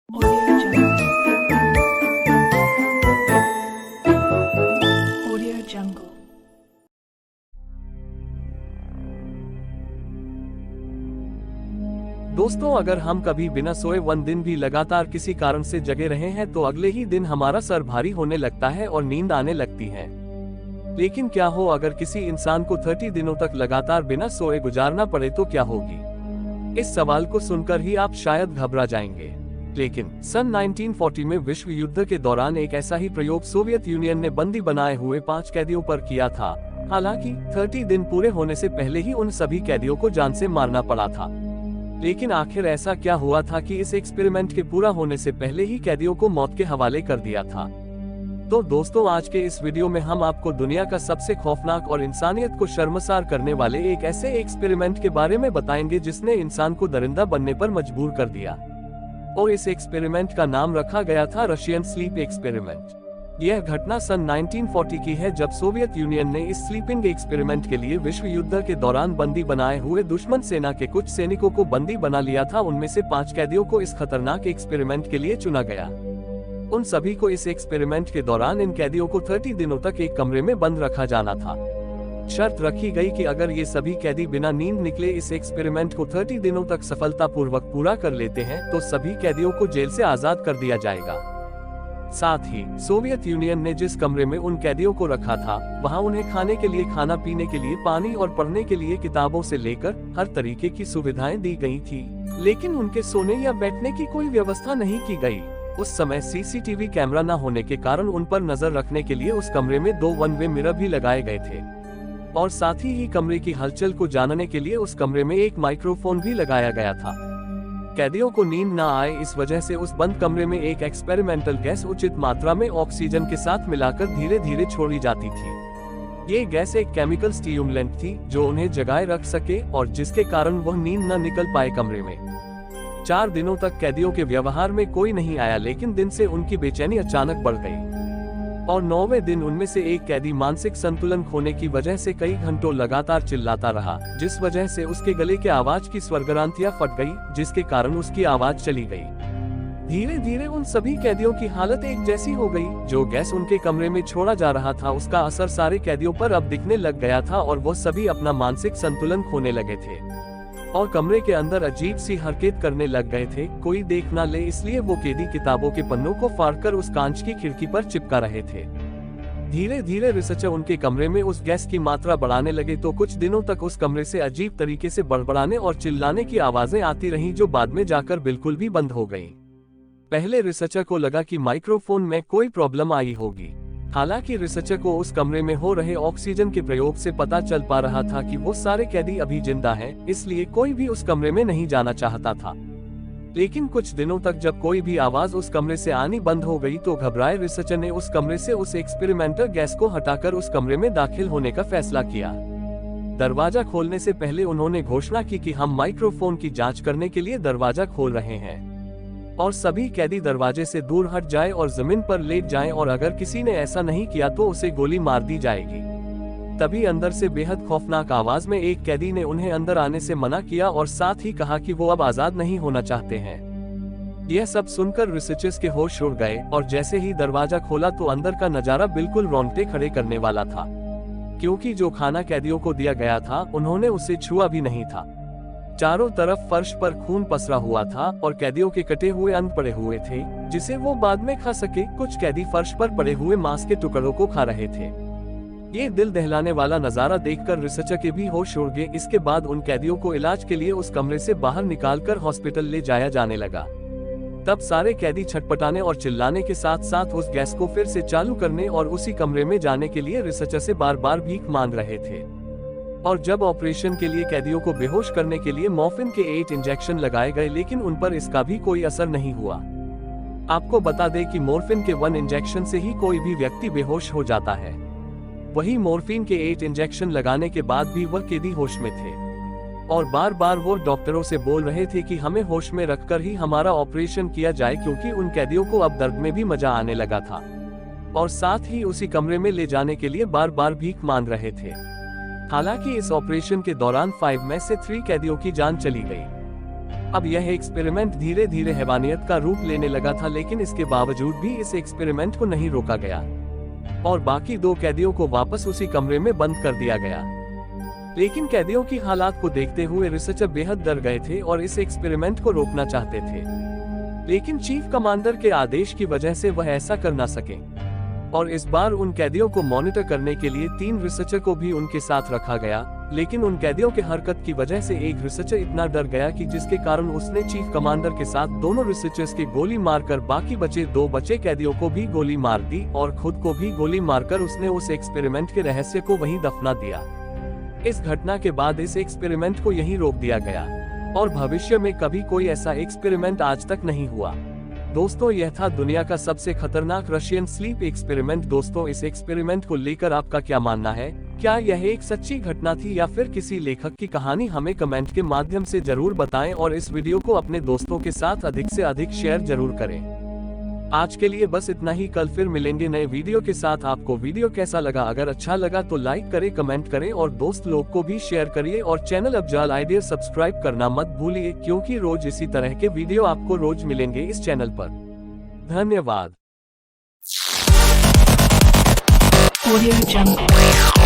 Audio Jungle. Audio Jungle. दोस्तों, अगर हम कभी बिना सोए 1 दिन भी लगातार किसी कारण से जगे रहे हैं तो अगले ही दिन हमारा सर भारी होने लगता है और नींद आने लगती है। लेकिन क्या हो अगर किसी इंसान को 30 दिनों तक लगातार बिना सोए गुजारना पड़े तो क्या होगी? इस सवाल को सुनकर ही आप शायद घबरा जाएंगे। लेकिन सन 1940 में विश्व युद्ध के दौरान एक ऐसा ही प्रयोग सोवियत यूनियन ने बंदी बनाए हुए 5 कैदियों पर किया था। हालांकि 30 दिन पूरे होने से पहले ही उन सभी कैदियों को जान से मारना पड़ा था। लेकिन आखिर ऐसा क्या हुआ था कि इस एक्सपेरिमेंट के पूरा होने से पहले ही कैदियों को मौत के हवाले कर दिया था? तो दोस्तों, आज के इस वीडियो में हम आपको दुनिया का सबसे खौफनाक और इंसानियत को शर्मसार करने वाले एक ऐसे एक्सपेरिमेंट के बारे में बताएंगे जिसने इंसान को दरिंदा बनने पर मजबूर कर दिया। और इस एक्सपेरिमेंट का नाम रखा गया था रशियन स्लीप एक्सपेरिमेंट। यह घटना सन 1940 की है, जब सोवियत यूनियन ने इस स्लीपिंग एक्सपेरिमेंट के लिए विश्व युद्ध के दौरान बंदी बनाए हुए दुश्मन सेना के कुछ सैनिकों को बंदी बना लिया था। उनमें से 5 कैदियों को इस खतरनाक एक्सपेरिमेंट के लिए चुना गया। उन सभी को इस एक्सपेरिमेंट के दौरान इन कैदियों को 30 दिनों तक एक कमरे में बंद रखा जाना था। शर्त रखी गई कि अगर ये सभी कैदी बिना नींद निकले इस एक्सपेरिमेंट को 30 दिनों तक सफलतापूर्वक पूरा कर लेते हैं तो सभी कैदियों को जेल से आजाद कर दिया जाएगा। साथ ही सोवियत यूनियन ने जिस कमरे में उन कैदियों को रखा था वहां उन्हें खाने के लिए, खाना पीने के लिए पानी और पढ़ने के लिए किताबों से लेकर हर तरीके की सुविधाएं दी गई थी। लेकिन उनके सोने या बैठने की कोई व्यवस्था नहीं की गई। उस समय सीसीटीवी कैमरा न होने के कारण उन पर नजर रखने के लिए उस कमरे में 2 वन वे मिरर भी लगाए गए थे। और साथ ही कमरे की हलचल को जानने के लिए उस कमरे में एक माइक्रोफोन भी लगाया गया था। कैदियों को नींद न आए इस वजह से उस बंद कमरे में एक एक्सपेरिमेंटल गैस उचित मात्रा में ऑक्सीजन के साथ मिलाकर धीरे धीरे छोड़ी जाती थी। ये गैस एक केमिकल स्टिमुलेंट थी जो उन्हें जगाए रख सके और जिसके कारण वह नींद न निकल पाए कमरे में। 4 दिनों तक कैदियों के व्यवहार में कोई नहीं आया, लेकिन दिन से उनकी बेचैनी अचानक बढ़ गई। और 9वें दिन उनमें से एक कैदी मानसिक संतुलन खोने की वजह से कई घंटों लगातार चिल्लाता रहा, जिस वजह से उसके गले के आवाज की स्वरग्रांथियां फट गई, जिसके कारण उसकी आवाज चली गई। धीरे धीरे उन सभी कैदियों की हालत एक जैसी हो गई। जो गैस उनके कमरे में छोड़ा जा रहा था उसका असर सारे कैदियों पर अब दिखने लग गया था और वो सभी अपना मानसिक संतुलन खोने लगे थे और कमरे के अंदर अजीब सी हरकत करने लग गए थे। कोई देख ना ले इसलिए वो कैदी किताबों के पन्नों को फाड़कर उस कांच की खिड़की पर चिपका रहे थे। धीरे धीरे रिसर्चर उनके कमरे में उस गैस की मात्रा बढ़ाने लगे तो कुछ दिनों तक उस कमरे से अजीब तरीके से बड़बड़ाने और चिल्लाने की आवाजें आती रहीं, जो बाद में जाकर बिल्कुल भी बंद हो गईं। पहले रिसर्चर को लगा कि माइक्रोफोन में कोई प्रॉब्लम आई होगी। हालांकि रिसर्चर को उस कमरे में हो रहे ऑक्सीजन के प्रयोग से पता चल पा रहा था कि वो सारे कैदी अभी जिंदा हैं, इसलिए कोई भी उस कमरे में नहीं जाना चाहता था। लेकिन कुछ दिनों तक जब कोई भी आवाज उस कमरे से आनी बंद हो गई तो घबराए रिसर्चर ने उस कमरे से उस एक्सपेरिमेंटल गैस को हटाकर उस कमरे में दाखिल होने का फैसला किया। दरवाजा खोलने से पहले उन्होंने घोषणा की कि हम माइक्रोफोन की जांच करने के लिए दरवाजा खोल रहे हैं और सभी कैदी दरवाजे से दूर हट जाए और जमीन पर लेट जाएं और अगर किसी ने ऐसा नहीं किया तो उसे गोली मार दी जाएगी। तभी अंदर से बेहद खौफनाक आवाज में एक कैदी ने उन्हें अंदर आने से मना किया और साथ ही कहा कि वो अब आजाद नहीं होना चाहते हैं। यह सब सुनकर रिसर्चर्स के होश उड़ गए और जैसे ही दरवाजा खोला तो अंदर का नजारा बिल्कुल रोंगटे खड़े करने वाला था, क्योंकि जो खाना कैदियों को दिया गया था उन्होंने उसे छुआ भी नहीं था। चारों तरफ फर्श पर खून पसरा हुआ था और कैदियों के कटे हुए अंग पड़े हुए थे जिसे वो बाद में खा सके। कुछ कैदी फर्श पर पड़े हुए मांस के टुकड़ों को खा रहे थे। ये दिल दहलाने वाला नजारा देखकर रिसर्चर के भी होश उड़ गए। इसके बाद उन कैदियों को इलाज के लिए उस कमरे से बाहर निकालकर हॉस्पिटल ले जाया जाने लगा। तब सारे कैदी छटपटाने और चिल्लाने के साथ साथ उस गैस को फिर से चालू करने और उसी कमरे में जाने के लिए रिसर्चर से बार बार भीख मांग रहे थे। और जब ऑपरेशन के लिए कैदियों को बेहोश करने के लिए मॉर्फिन के 8 इंजेक्शन लगाए गए, लेकिन उन पर इसका भी कोई असर नहीं हुआ। आपको बता दें कि मॉर्फिन के 1 इंजेक्शन से ही कोई भी व्यक्ति बेहोश हो जाता है। वही मॉर्फिन के 8 इंजेक्शन लगाने के बाद भी वह कैदी होश में थे और बार बार वो डॉक्टरों से बोल रहे थे कि हमें होश में रखकर ही हमारा ऑपरेशन किया जाए, क्योंकि उन कैदियों को अब दर्द में भी मजा आने लगा था और साथ ही उसी कमरे में ले जाने के लिए बार बार भीख मांग रहे थे। हालांकि इस ऑपरेशन के दौरान 5 में से 3 कैदियों की जान चली गई। अब यह एक्सपेरिमेंट धीरे धीरे हैवानियत का रूप लेने लगा था, लेकिन इसके बावजूद भी इस एक्सपेरिमेंट को नहीं रोका गया और बाकी 2 कैदियों को वापस उसी कमरे में बंद कर दिया गया। लेकिन कैदियों की हालात को देखते हुए रिसर्चर बेहद डर गए थे और इस एक्सपेरिमेंट को रोकना चाहते थे, लेकिन चीफ कमांडर के आदेश की वजह से वह ऐसा कर ना सके और इस बार उन कैदियों को मॉनिटर करने के लिए 3 रिसर्चर को भी उनके साथ रखा गया। लेकिन उन कैदियों के हरकत की वजह से एक रिसर्चर इतना डर गया कि जिसके कारण उसने चीफ कमांडर के साथ दोनों रिसर्चर्स की गोली मारकर बाकी बचे 2 कैदियों को भी गोली मार दी और खुद को भी गोली मारकर उसने उस एक्सपेरिमेंट के रहस्य को वहीं दफना दिया। इस घटना के बाद इस एक्सपेरिमेंट को यहीं रोक दिया गया और भविष्य में कभी कोई ऐसा एक्सपेरिमेंट आज तक नहीं हुआ। दोस्तों, यह था दुनिया का सबसे खतरनाक रशियन स्लीप एक्सपेरिमेंट। दोस्तों, इस एक्सपेरिमेंट को लेकर आपका क्या मानना है? क्या यह एक सच्ची घटना थी या फिर किसी लेखक की कहानी? हमें कमेंट के माध्यम से जरूर बताएं और इस वीडियो को अपने दोस्तों के साथ अधिक से अधिक शेयर जरूर करें। आज के लिए बस इतना ही, कल फिर मिलेंगे नए वीडियो के साथ। आपको वीडियो कैसा लगा? अगर अच्छा लगा तो लाइक करें, कमेंट करें और दोस्त लोग को भी शेयर करिए और चैनल अफजाल आइडिया सब्सक्राइब करना मत भूलिए, क्योंकि रोज इसी तरह के वीडियो आपको रोज मिलेंगे इस चैनल पर। धन्यवाद। Audio Jungle.